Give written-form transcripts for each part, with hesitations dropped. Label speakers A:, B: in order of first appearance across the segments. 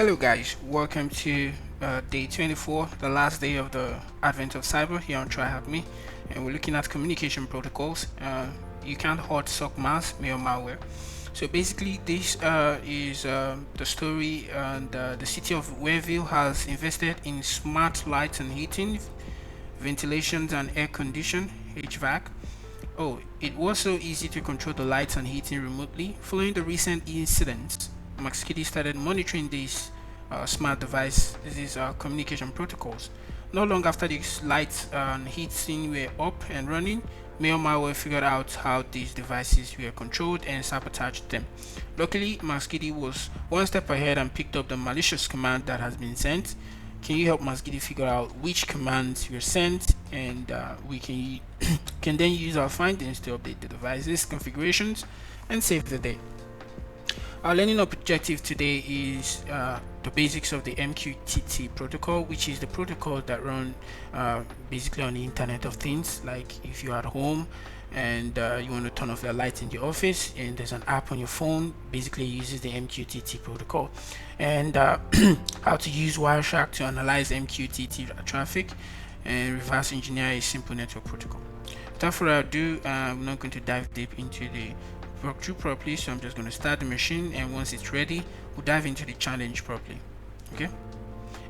A: Hello guys, welcome to day 24, the last day of the advent of cyber here on TryHackMe, and we're looking at communication protocols. You can't hoard SOC-mas, mail malware. So basically this is the story, and the city of Wareville has invested in smart lights and heating, ventilations and air condition, HVAC. Oh, it was so easy to control the lights and heating remotely. Following the recent incidents, MQTT started monitoring these smart device. This is communication protocols. Not long after these lights and heating were up and running, mail malware figured out how these devices were controlled and sabotaged them. Luckily, MQTT was one step ahead and picked up the malicious command that has been sent. Can you help MQTT figure out which commands were sent, and we can then use our findings to update the device's configurations and save the day. Our learning objective today is the basics of the MQTT protocol, which is the protocol that run basically on the Internet of Things. Like if you're at home and you want to turn off the lights in the office, and there's an app on your phone, basically uses the MQTT protocol. And how to use Wireshark to analyze MQTT traffic and reverse engineer a simple network protocol. Without further ado, I'm not going to dive deep into the walkthrough properly, so I'm just going to start the machine, and once it's ready, we'll dive into the challenge properly. Okay,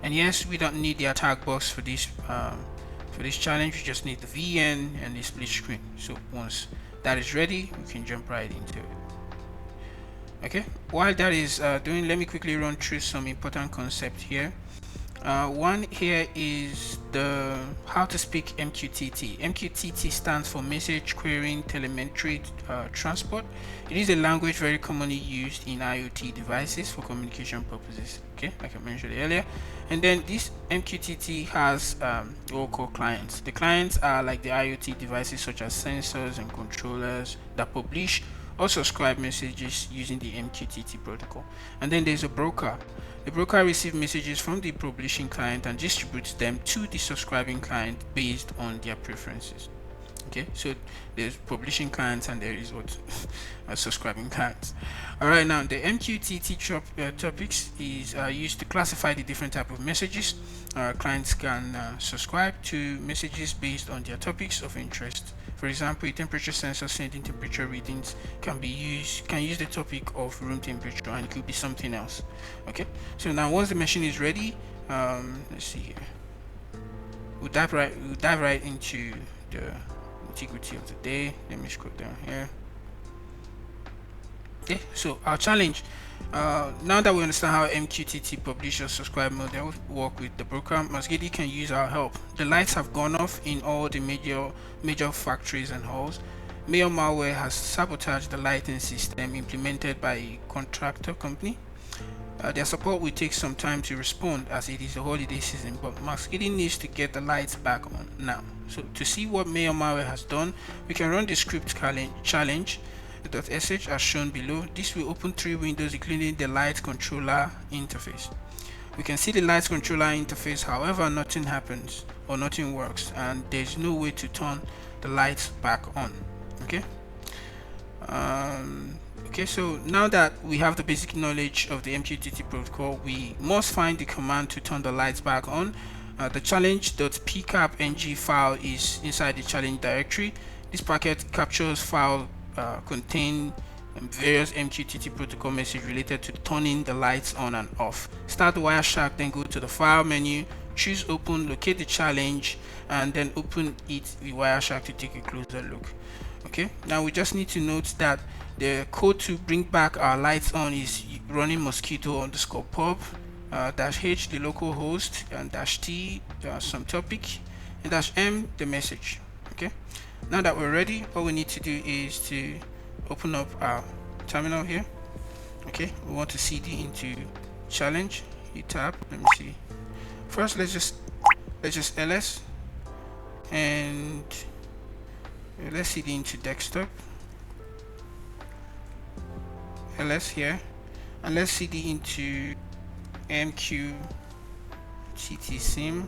A: and yes, we don't need the attack box for this challenge. We just need the VN and the split screen. So once that is ready, we can jump right into it. Okay, while that is doing, let me quickly run through some important concepts here. One here is the how to speak MQTT. MQTT stands for Message Querying Telemetry Transport. It is a language very commonly used in IoT devices for communication purposes. Okay, like I mentioned earlier. And then this MQTT has local clients. The clients are like the IoT devices such as sensors and controllers that publish or subscribe messages using the MQTT protocol. And then there's a broker. The broker receives messages from the publishing client and distributes them to the subscribing client based on their preferences. Okay, so there's publishing clients and there is what subscribing clients. All right, now the MQTT topics is used to classify the different type of messages. Clients can subscribe to messages based on their topics of interest. For example, a temperature sensor sending temperature readings can use the topic of room temperature, and it could be something else. Okay, so now once the machine is ready, let's see here. We'll dive right into the integrity of the day. Let me scroll down here. Okay, so our challenge. Now that we understand how MQTT publish or subscribe model work with the broker, MQTT can use our help. The lights have gone off in all the major factories and halls. Mail malware has sabotaged the lighting system implemented by a contractor company. Their support will take some time to respond as it is the holiday season, but MQTT needs to get the lights back on now. So to see what mail malware has done, we can run the script challenge .sh as shown below. This will open 3 windows including the light controller interface. We can see the light controller interface, however nothing happens or nothing works, and there's no way to turn the lights back on. Okay, okay, so now that we have the basic knowledge of the MQTT protocol, we must find the command to turn the lights back on. The challenge.pcapng file is inside the challenge directory. This packet captures file contain various MQTT protocol message related to turning the lights on and off. Start Wireshark, then go to the file menu, choose open, locate the challenge, and then open it with Wireshark to take a closer look. Okay, now we just need to note that the code to bring back our lights on is running mosquito_pub -h the local host, and -t some topic, and -m the message. Okay, now that we're ready, all we need to do is to open up our terminal here. Okay, we want to cd into challenge, hit tab. Let me see. First, let's just ls, and let's cd into desktop, ls here, and let's cd into MQTT sim,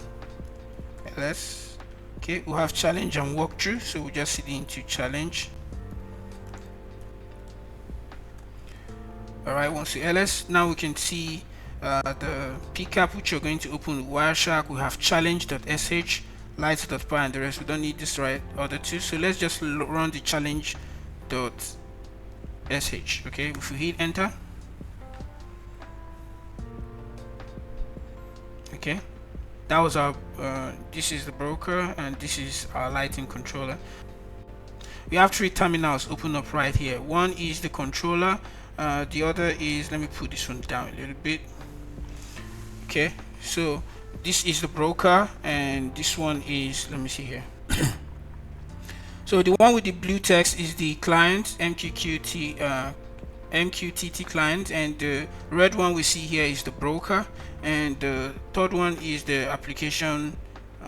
A: ls. Okay, we'll have challenge and walkthrough, so we'll just cd into challenge. Alright, once we ls, now we can see the pcap which you're going to open with Wireshark. We have challenge.sh, lights.py, and the rest. We don't need this right other two, so let's just run the challenge.sh. Okay, if we hit enter, okay, that was our this is the broker and this is our lighting controller. We have three terminals open up right here. One is the controller, the other is, let me put this one down a little bit. Okay, so this is the broker and this one is, let me see here. So the one with the blue text is the client, MQTT client, and the red one we see here is the broker, and the third one is the application,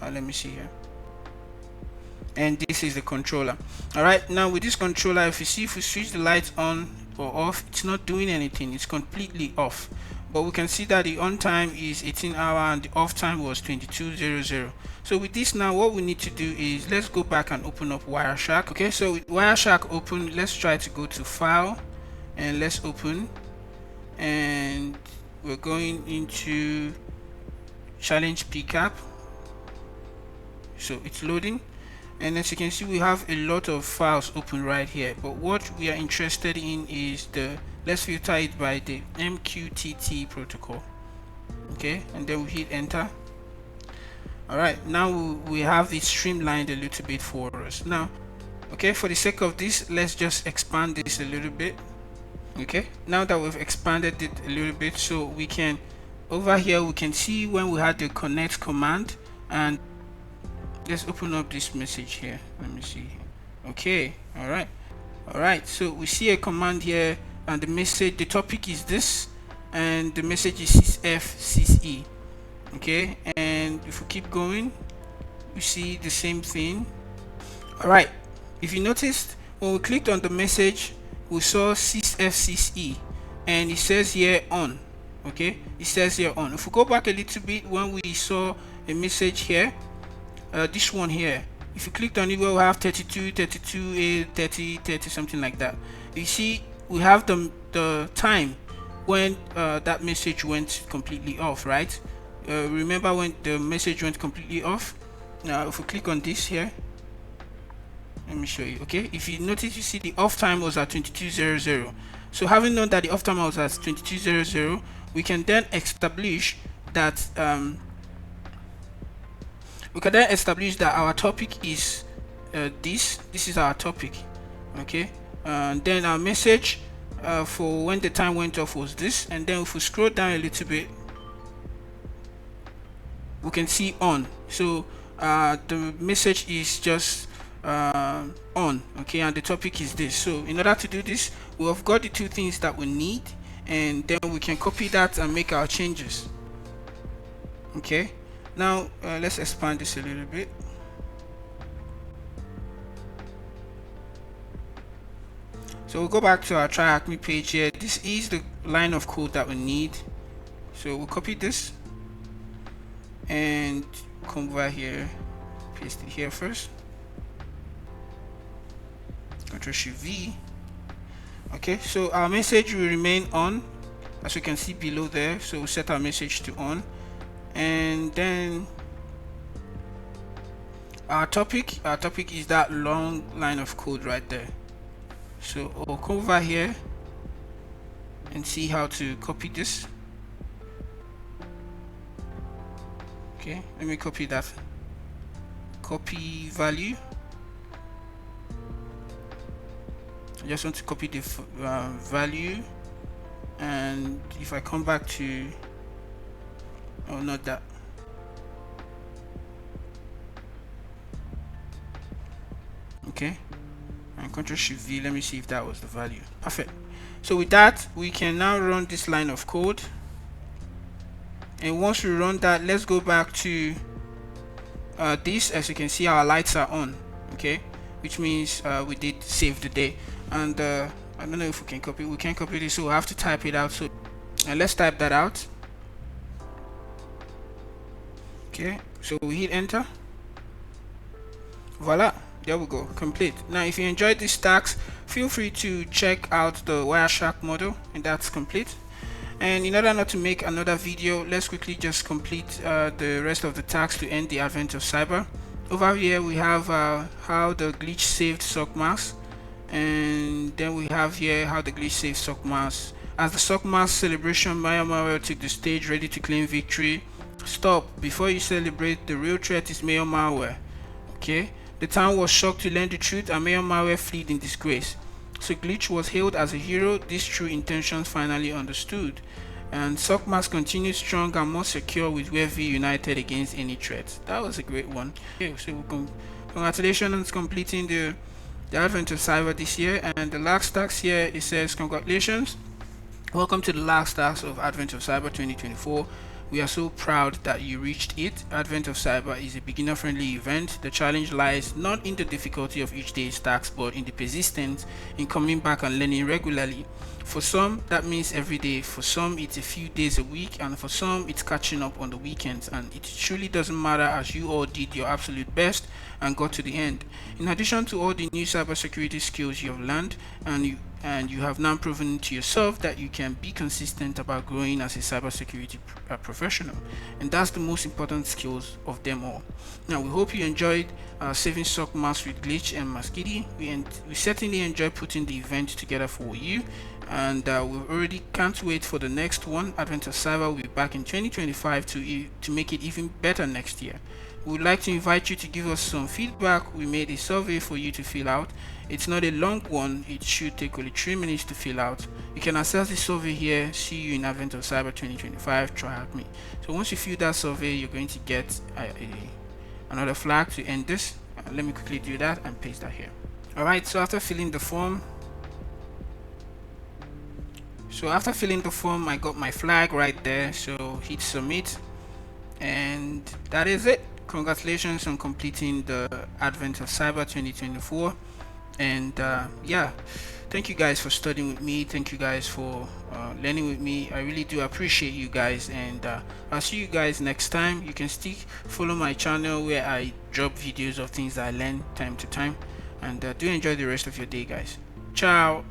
A: let me see here, and this is the controller. All right, now with this controller, if you see, if we switch the lights on or off, it's not doing anything, it's completely off. But we can see that the on time is 18 hours and the off time was 22:00. So with this now, what we need to do is let's go back and open up Wireshark. Okay, so with Wireshark open, let's try to go to file and let's open, and we're going into challenge pcap. So it's loading, and as you can see, we have a lot of files open right here, but what we are interested in is the, let's filter it by the MQTT protocol. Okay, and then we hit enter. All right, now we have it streamlined a little bit for us now. Okay, for the sake of this, let's just expand this a little bit. Okay, now that we've expanded it a little bit, so we can, over here we can see when we had the connect command, and let's open up this message here. Let me see. Okay, all right, so we see a command here, and the message, the topic is this, and the message is sysf. Okay, and if we keep going, we see the same thing. All right, if you noticed, when we clicked on the message, we saw sysf, and it says here on. Okay, it says here on. If we go back a little bit, when we saw a message here, this one here, if you clicked on it, we will have 32, 32, 30, 30, something like that. You see, we have the time when that message went completely off, right? Remember when the message went completely off? Now if we click on this here, let me show you. Okay, if you notice, you see the off time was at 22:00. So having known that the off time was at 22:00, we can then establish that our topic is this is our topic. Okay, and then our message for when the time went off was this, and then if we scroll down a little bit, we can see on. So the message is just on. Okay, and the topic is this. So in order to do this, we have got the two things that we need, and then we can copy that and make our changes. Okay, now let's expand this a little bit. So we'll go back to our TryHackMe page here. This is the line of code that we need. So we'll copy this and come over here, paste it here first. Ctrl+V. Okay, so our message will remain on, as you can see below there. So we'll set our message to on, and then our topic is that long line of code right there. So we'll come over here and see how to copy this. Okay, let me copy that. Copy value. I just want to copy the value, and if I come back to, oh, not that. Okay, and Ctrl+V, let me see if that was the value. Perfect. So with that, we can now run this line of code, and once we run that, let's go back to this. As you can see, our lights are on. Okay, which means we did save the day. And I don't know if we can copy. We can't copy this, so we have to type it out. So let's type that out. Okay, so we hit enter. Voila, there we go, complete. Now if you enjoyed these tasks, feel free to check out the Wireshark model, and that's complete. And in order not to make another video, let's quickly just complete the rest of the tasks to end the advent of cyber. Over here we have how the glitch saved SOC-mas, and then we have here how the glitch saved SOC-mas. As the SOC-mas celebration, Malware took the stage, ready to claim victory. Stop before you celebrate. The real threat is Malware. Okay, the town was shocked to learn the truth, and Malware fled in disgrace. So Glitch was hailed as a hero. These true intentions finally understood, and SOC-mas continued strong and more secure with Wavy united against any threat. That was a great one. Okay, so congratulations on completing the advent of cyber this year. And the last task here, it says congratulations, welcome to the last task of advent of cyber 2024. We are so proud that you reached it. Advent of Cyber is a beginner-friendly event. The challenge lies not in the difficulty of each day's tasks, but in the persistence in coming back and learning regularly. For some, that means every day. For some, it's a few days a week, and for some, it's catching up on the weekends. And it truly doesn't matter, as you all did your absolute best and got to the end. In addition to all the new cybersecurity skills you have learned, and you have now proven to yourself that you can be consistent about growing as a cybersecurity professional, and that's the most important skills of them all. Now, we hope you enjoyed saving SOC-mas with Glitch and Maskidi. We certainly enjoyed putting the event together for you, and we already can't wait for the next one. Advent of Cyber will be back in 2025 to make it even better next year. We would like to invite you to give us some feedback. We made a survey for you to fill out. It's not a long one. It should take only 3 minutes to fill out. You can access the survey here. See you in Advent of Cyber 2025. TryHackMe. So once you fill that survey, you're going to get another flag to end this. Let me quickly do that and paste that here. Alright, so after filling the form, I got my flag right there. So hit submit, and that is it. Congratulations on completing the Advent of Cyber 2024. And yeah, thank you guys for studying with me. Thank you guys for learning with me. I really do appreciate you guys, and I'll see you guys next time. You can still follow my channel where I drop videos of things that I learn time to time. And do enjoy the rest of your day, guys. Ciao.